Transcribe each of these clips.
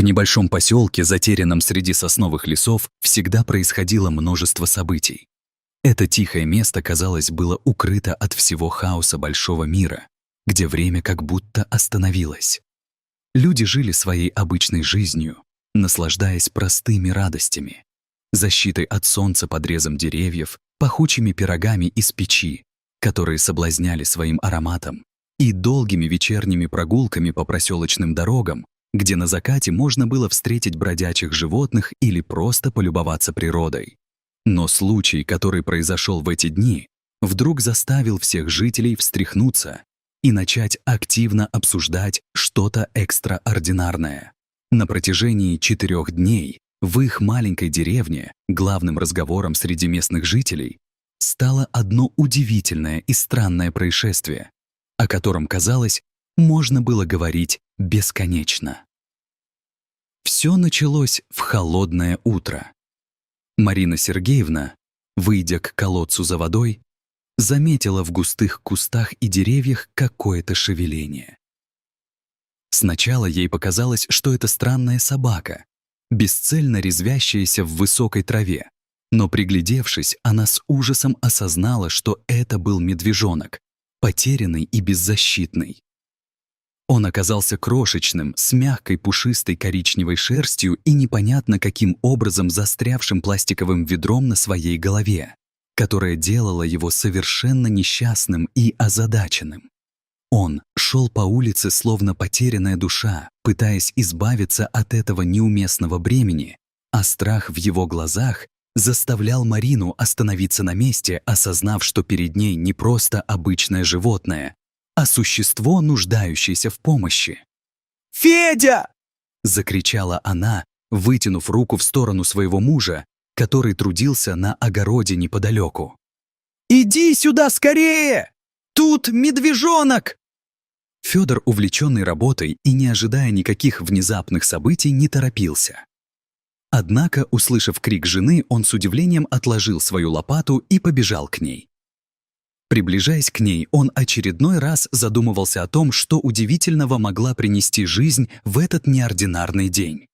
В небольшом поселке, затерянном среди сосновых лесов, всегда происходило множество событий. Это тихое место, казалось, было укрыто от всего хаоса большого мира, где время как будто остановилось. Люди жили своей обычной жизнью, наслаждаясь простыми радостями, защитой от солнца подрезом деревьев, пахучими пирогами из печи, которые соблазняли своим ароматом, и долгими вечерними прогулками по проселочным дорогам, где на закате можно было встретить бродячих животных или просто полюбоваться природой. Но случай, который произошел в эти дни, вдруг заставил всех жителей встряхнуться и начать активно обсуждать что-то экстраординарное. На протяжении 4 дней в их маленькой деревне главным разговором среди местных жителей стало одно удивительное и странное происшествие, о котором, казалось, можно было говорить бесконечно. Все началось в холодное утро. Марина Сергеевна, выйдя к колодцу за водой, заметила в густых кустах и деревьях какое-то шевеление. Сначала ей показалось, что это странная собака, бесцельно резвящаяся в высокой траве, но, приглядевшись, она с ужасом осознала, что это был медвежонок, потерянный и беззащитный. Он оказался крошечным, с мягкой пушистой коричневой шерстью и непонятно каким образом застрявшим пластиковым ведром на своей голове, которое делало его совершенно несчастным и озадаченным. Он шел по улице, словно потерянная душа, пытаясь избавиться от этого неуместного бремени, а страх в его глазах заставлял Марину остановиться на месте, осознав, что перед ней не просто обычное животное, а существо, нуждающееся в помощи. «Федя!» — закричала она, вытянув руку в сторону своего мужа, который трудился на огороде неподалеку. «Иди сюда скорее! Тут медвежонок!» Федор, увлеченный работой и не ожидая никаких внезапных событий, не торопился. Однако, услышав крик жены, он с удивлением отложил свою лопату и побежал к ней. Приближаясь к ней, он очередной раз задумывался о том, что удивительного могла принести жизнь в этот неординарный день.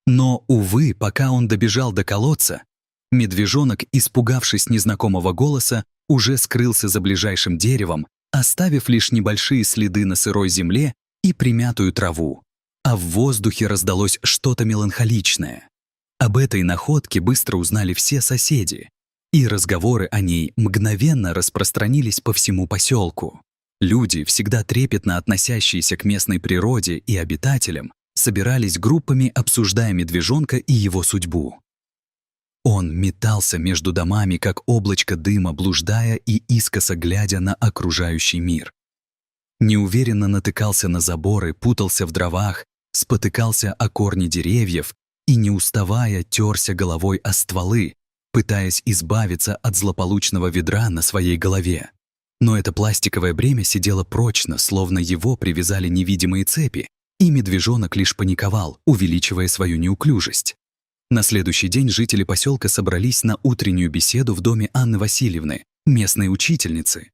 Но, увы, пока он добежал до колодца, медвежонок, испугавшись незнакомого голоса, уже скрылся за ближайшим деревом, оставив лишь небольшие следы на сырой земле и примятую траву. А в воздухе раздалось что-то меланхоличное. Об этой находке быстро узнали все соседи, и разговоры о ней мгновенно распространились по всему поселку. Люди, всегда трепетно относящиеся к местной природе и обитателям, собирались группами, обсуждая медвежонка и его судьбу. Он метался между домами, как облачко дыма, блуждая и искоса глядя на окружающий мир. Неуверенно натыкался на заборы, путался в дровах, спотыкался о корни деревьев и, не уставая, терся головой о стволы, пытаясь избавиться от злополучного ведра на своей голове. Но это пластиковое бремя сидело прочно, словно его привязали невидимые цепи, и медвежонок лишь паниковал, увеличивая свою неуклюжесть. На следующий день жители поселка собрались на утреннюю беседу в доме Анны Васильевны, местной учительницы.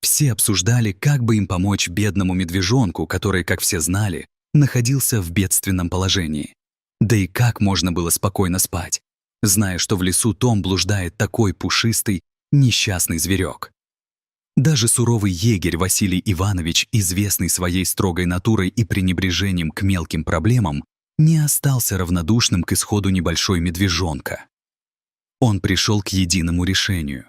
Все обсуждали, как бы им помочь бедному медвежонку, который, как все знали, находился в бедственном положении. Да и как можно было спокойно спать, зная, что в лесу том блуждает такой пушистый, несчастный зверек. Даже суровый егерь Василий Иванович, известный своей строгой натурой и пренебрежением к мелким проблемам, не остался равнодушным к исходу небольшой медвежонка. Он пришел к единому решению.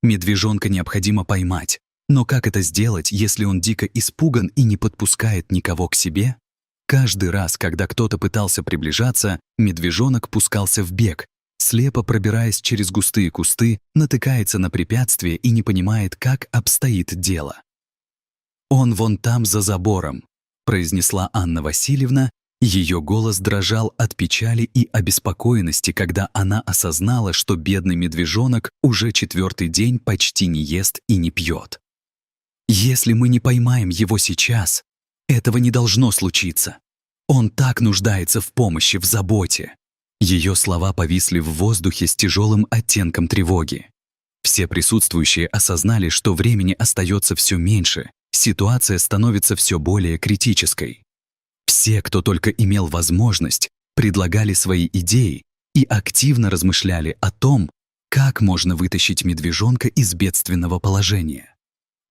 Медвежонка необходимо поймать, но как это сделать, если он дико испуган и не подпускает никого к себе? Каждый раз, когда кто-то пытался приближаться, медвежонок пускался в бег, слепо пробираясь через густые кусты, натыкается на препятствие и не понимает, как обстоит дело. «Он вон там за забором», — произнесла Анна Васильевна. Ее голос дрожал от печали и обеспокоенности, когда она осознала, что бедный медвежонок уже 4-й день почти не ест и не пьет. «Если мы не поймаем его сейчас, этого не должно случиться. Он так нуждается в помощи, в заботе». Ее слова повисли в воздухе с тяжелым оттенком тревоги. Все присутствующие осознали, что времени остается все меньше, ситуация становится все более критической. Все, кто только имел возможность, предлагали свои идеи и активно размышляли о том, как можно вытащить медвежонка из бедственного положения.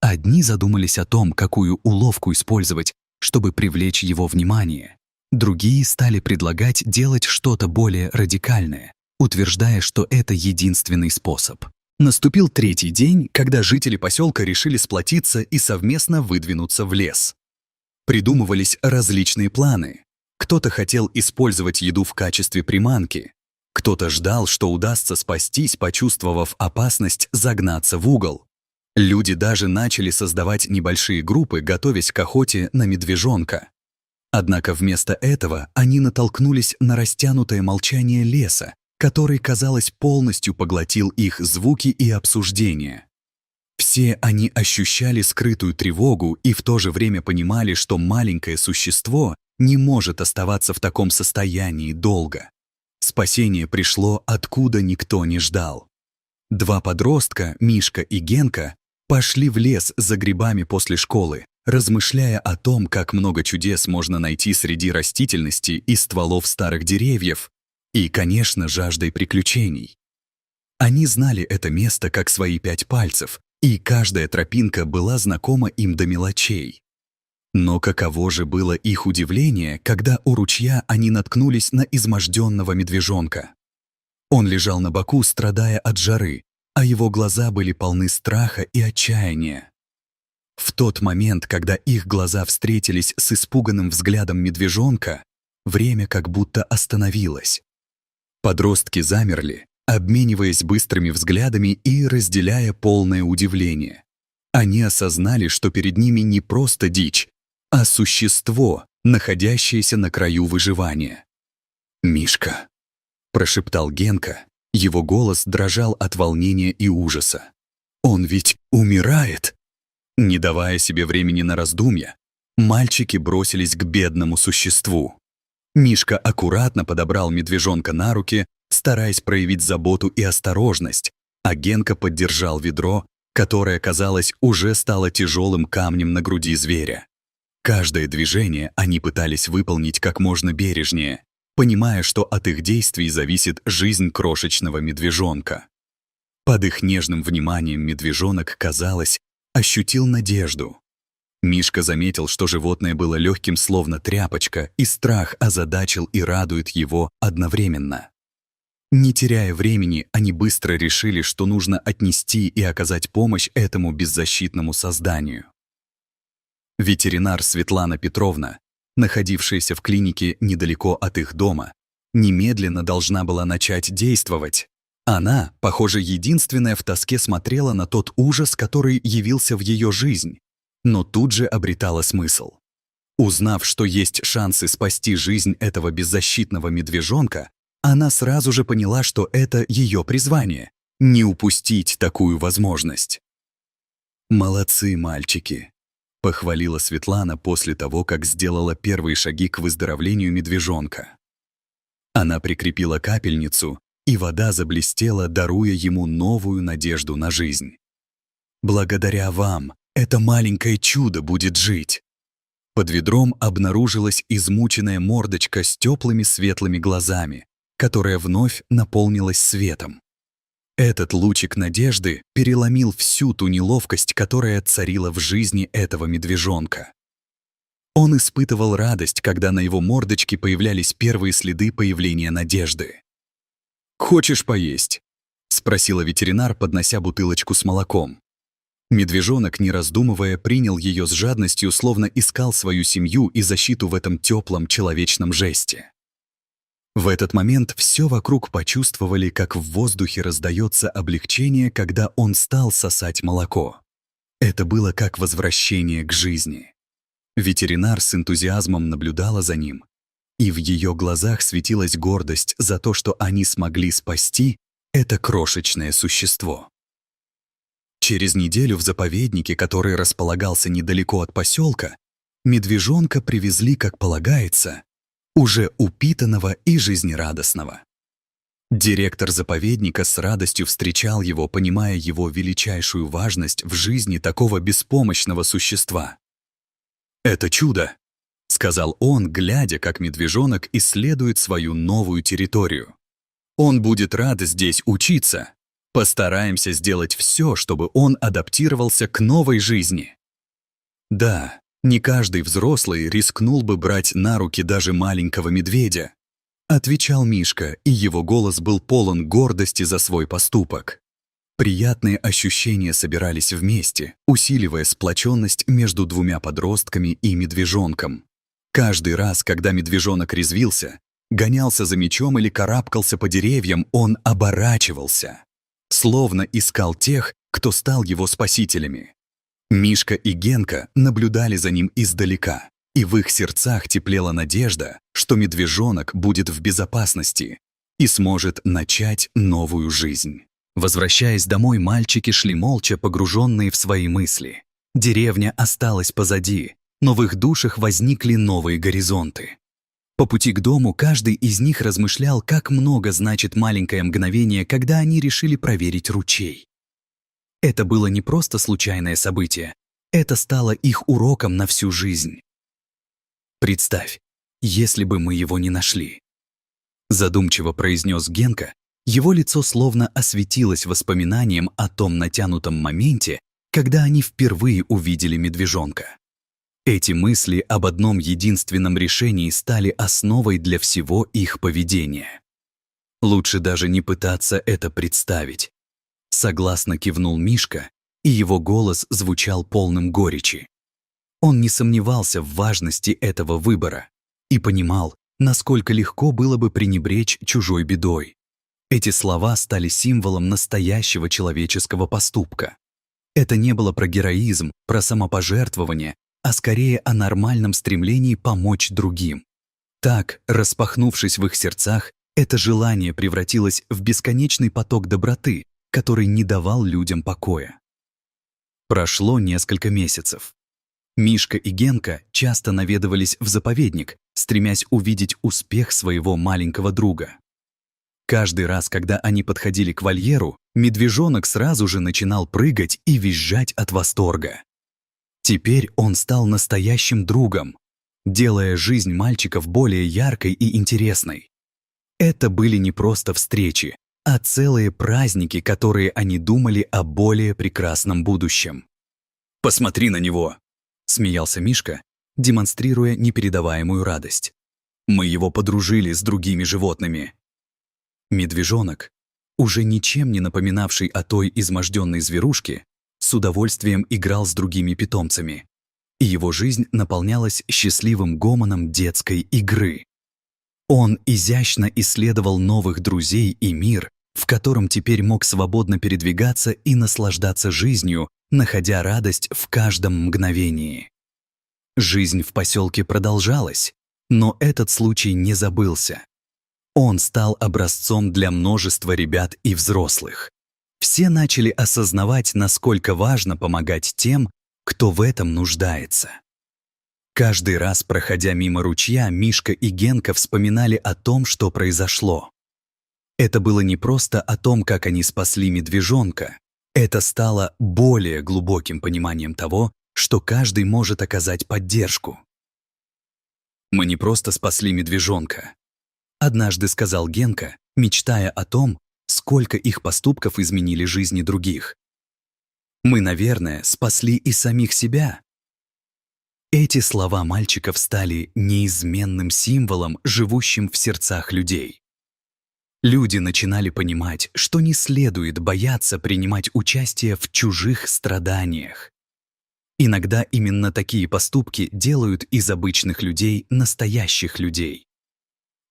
Одни задумались о том, какую уловку использовать, чтобы привлечь его внимание. Другие стали предлагать делать что-то более радикальное, утверждая, что это единственный способ. Наступил третий день, когда жители поселка решили сплотиться и совместно выдвинуться в лес. Придумывались различные планы. Кто-то хотел использовать еду в качестве приманки, кто-то ждал, что удастся спастись, почувствовав опасность загнаться в угол. Люди даже начали создавать небольшие группы, готовясь к охоте на медвежонка. Однако вместо этого они натолкнулись на растянутое молчание леса, который, казалось, полностью поглотил их звуки и обсуждения. Все они ощущали скрытую тревогу и в то же время понимали, что маленькое существо не может оставаться в таком состоянии долго. Спасение пришло, откуда никто не ждал. Два подростка, Мишка и Генка, пошли в лес за грибами после школы, размышляя о том, как много чудес можно найти среди растительности и стволов старых деревьев, и, конечно, жаждой приключений. Они знали это место как свои 5 пальцев, и каждая тропинка была знакома им до мелочей. Но каково же было их удивление, когда у ручья они наткнулись на изможденного медвежонка. Он лежал на боку, страдая от жары, а его глаза были полны страха и отчаяния. В тот момент, когда их глаза встретились с испуганным взглядом медвежонка, время как будто остановилось. Подростки замерли, обмениваясь быстрыми взглядами и разделяя полное удивление. Они осознали, что перед ними не просто дичь, а существо, находящееся на краю выживания. «Мишка», — прошептал Генка, его голос дрожал от волнения и ужаса. «Он ведь умирает!» Не давая себе времени на раздумья, мальчики бросились к бедному существу. Мишка аккуратно подобрал медвежонка на руки, стараясь проявить заботу и осторожность, а Генка поддержал ведро, которое, казалось, уже стало тяжелым камнем на груди зверя. Каждое движение они пытались выполнить как можно бережнее, понимая, что от их действий зависит жизнь крошечного медвежонка. Под их нежным вниманием медвежонок, казалось, ощутил надежду. Мишка заметил, что животное было легким, словно тряпочка, и страх озадачил и радует его одновременно. Не теряя времени, они быстро решили, что нужно отнести и оказать помощь этому беззащитному созданию. Ветеринар Светлана Петровна, находившаяся в клинике недалеко от их дома, немедленно должна была начать действовать. Она, похоже, единственная в тоске смотрела на тот ужас, который явился в ее жизнь, но тут же обретала смысл. Узнав, что есть шансы спасти жизнь этого беззащитного медвежонка, она сразу же поняла, что это ее призвание — не упустить такую возможность. «Молодцы, мальчики», — похвалила Светлана после того, как сделала первые шаги к выздоровлению медвежонка. Она прикрепила капельницу, и вода заблестела, даруя ему новую надежду на жизнь. «Благодаря вам это маленькое чудо будет жить». Под ведром обнаружилась измученная мордочка с теплыми светлыми глазами, которая вновь наполнилась светом. Этот лучик надежды переломил всю ту неловкость, которая царила в жизни этого медвежонка. Он испытывал радость, когда на его мордочке появлялись первые следы появления надежды. «Хочешь поесть?» — спросила ветеринар, поднося бутылочку с молоком. Медвежонок, не раздумывая, принял ее с жадностью, словно искал свою семью и защиту в этом теплом человечном жесте. В этот момент все вокруг почувствовали, как в воздухе раздается облегчение, когда он стал сосать молоко. Это было как возвращение к жизни. Ветеринар с энтузиазмом наблюдала за ним, и в ее глазах светилась гордость за то, что они смогли спасти это крошечное существо. Через неделю в заповеднике, который располагался недалеко от поселка, медвежонка привезли, как полагается, уже упитанного и жизнерадостного. Директор заповедника с радостью встречал его, понимая его величайшую важность в жизни такого беспомощного существа. «Это чудо», — сказал он, глядя, как медвежонок исследует свою новую территорию. «Он будет рад здесь учиться. Постараемся сделать все, чтобы он адаптировался к новой жизни». Да, не каждый взрослый рискнул бы брать на руки даже маленького медведя, отвечал Мишка, и его голос был полон гордости за свой поступок. Приятные ощущения собирались вместе, усиливая сплоченность между двумя подростками и медвежонком. Каждый раз, когда медвежонок резвился, гонялся за мячом или карабкался по деревьям, он оборачивался, словно искал тех, кто стал его спасителями. Мишка и Генка наблюдали за ним издалека, и в их сердцах теплела надежда, что медвежонок будет в безопасности и сможет начать новую жизнь. Возвращаясь домой, мальчики шли молча, погруженные в свои мысли. Деревня осталась позади, но в их душах возникли новые горизонты. По пути к дому каждый из них размышлял, как много значит маленькое мгновение, когда они решили проверить ручей. Это было не просто случайное событие, это стало их уроком на всю жизнь. «Представь, если бы мы его не нашли», — задумчиво произнес Генка. Его лицо словно осветилось воспоминанием о том натянутом моменте, когда они впервые увидели медвежонка. Эти мысли об одном единственном решении стали основой для всего их поведения. Лучше даже не пытаться это представить. Согласно кивнул Мишка, и его голос звучал полным горечи. Он не сомневался в важности этого выбора и понимал, насколько легко было бы пренебречь чужой бедой. Эти слова стали символом настоящего человеческого поступка. Это не было про героизм, про самопожертвование, а скорее о нормальном стремлении помочь другим. Так, распахнувшись в их сердцах, это желание превратилось в бесконечный поток доброты, который не давал людям покоя. Прошло несколько месяцев. Мишка и Генка часто наведывались в заповедник, стремясь увидеть успех своего маленького друга. Каждый раз, когда они подходили к вольеру, медвежонок сразу же начинал прыгать и визжать от восторга. Теперь он стал настоящим другом, делая жизнь мальчиков более яркой и интересной. Это были не просто встречи, а целые праздники, которые они думали о более прекрасном будущем. «Посмотри на него!» — смеялся Мишка, демонстрируя непередаваемую радость. «Мы его подружили с другими животными». Медвежонок, уже ничем не напоминавший о той изможденной зверушке, с удовольствием играл с другими питомцами, и его жизнь наполнялась счастливым гомоном детской игры. Он изящно исследовал новых друзей и мир, в котором теперь мог свободно передвигаться и наслаждаться жизнью, находя радость в каждом мгновении. Жизнь в поселке продолжалась, но этот случай не забылся. Он стал образцом для множества ребят и взрослых. Все начали осознавать, насколько важно помогать тем, кто в этом нуждается. Каждый раз, проходя мимо ручья, Мишка и Генка вспоминали о том, что произошло. Это было не просто о том, как они спасли медвежонка. Это стало более глубоким пониманием того, что каждый может оказать поддержку. «Мы не просто спасли медвежонка», — однажды сказал Генка, мечтая о том, сколько их поступков изменили жизни других. «Мы, наверное, спасли и самих себя». Эти слова мальчиков стали неизменным символом, живущим в сердцах людей. Люди начинали понимать, что не следует бояться принимать участие в чужих страданиях. Иногда именно такие поступки делают из обычных людей настоящих людей.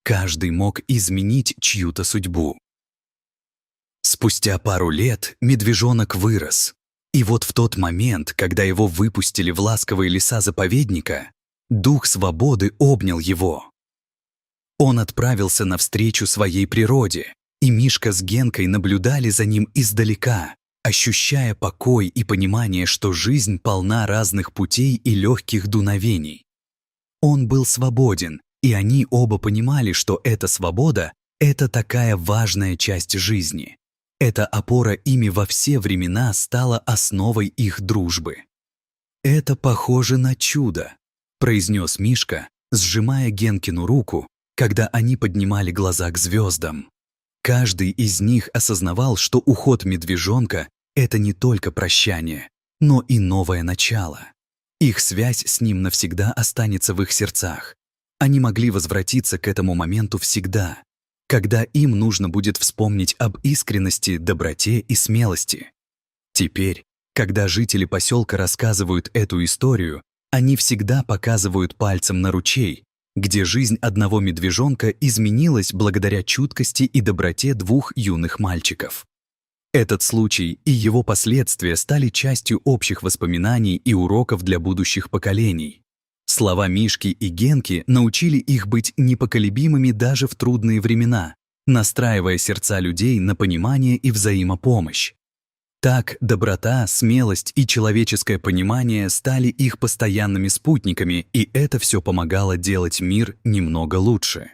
Каждый мог изменить чью-то судьбу. Спустя пару лет медвежонок вырос. И вот в тот момент, когда его выпустили в ласковые леса заповедника, дух свободы обнял его. Он отправился навстречу своей природе, и Мишка с Генкой наблюдали за ним издалека, ощущая покой и понимание, что жизнь полна разных путей и легких дуновений. Он был свободен, и они оба понимали, что эта свобода — это такая важная часть жизни. Эта опора ими во все времена стала основой их дружбы. «Это похоже на чудо», — произнес Мишка, сжимая Генкину руку, когда они поднимали глаза к звездам. Каждый из них осознавал, что уход медвежонка — это не только прощание, но и новое начало. Их связь с ним навсегда останется в их сердцах. Они могли возвратиться к этому моменту всегда, когда им нужно будет вспомнить об искренности, доброте и смелости. Теперь, когда жители поселка рассказывают эту историю, они всегда показывают пальцем на ручей, где жизнь одного медвежонка изменилась благодаря чуткости и доброте двух юных мальчиков. Этот случай и его последствия стали частью общих воспоминаний и уроков для будущих поколений. Слова Мишки и Генки научили их быть непоколебимыми даже в трудные времена, настраивая сердца людей на понимание и взаимопомощь. Так доброта, смелость и человеческое понимание стали их постоянными спутниками, и это все помогало делать мир немного лучше.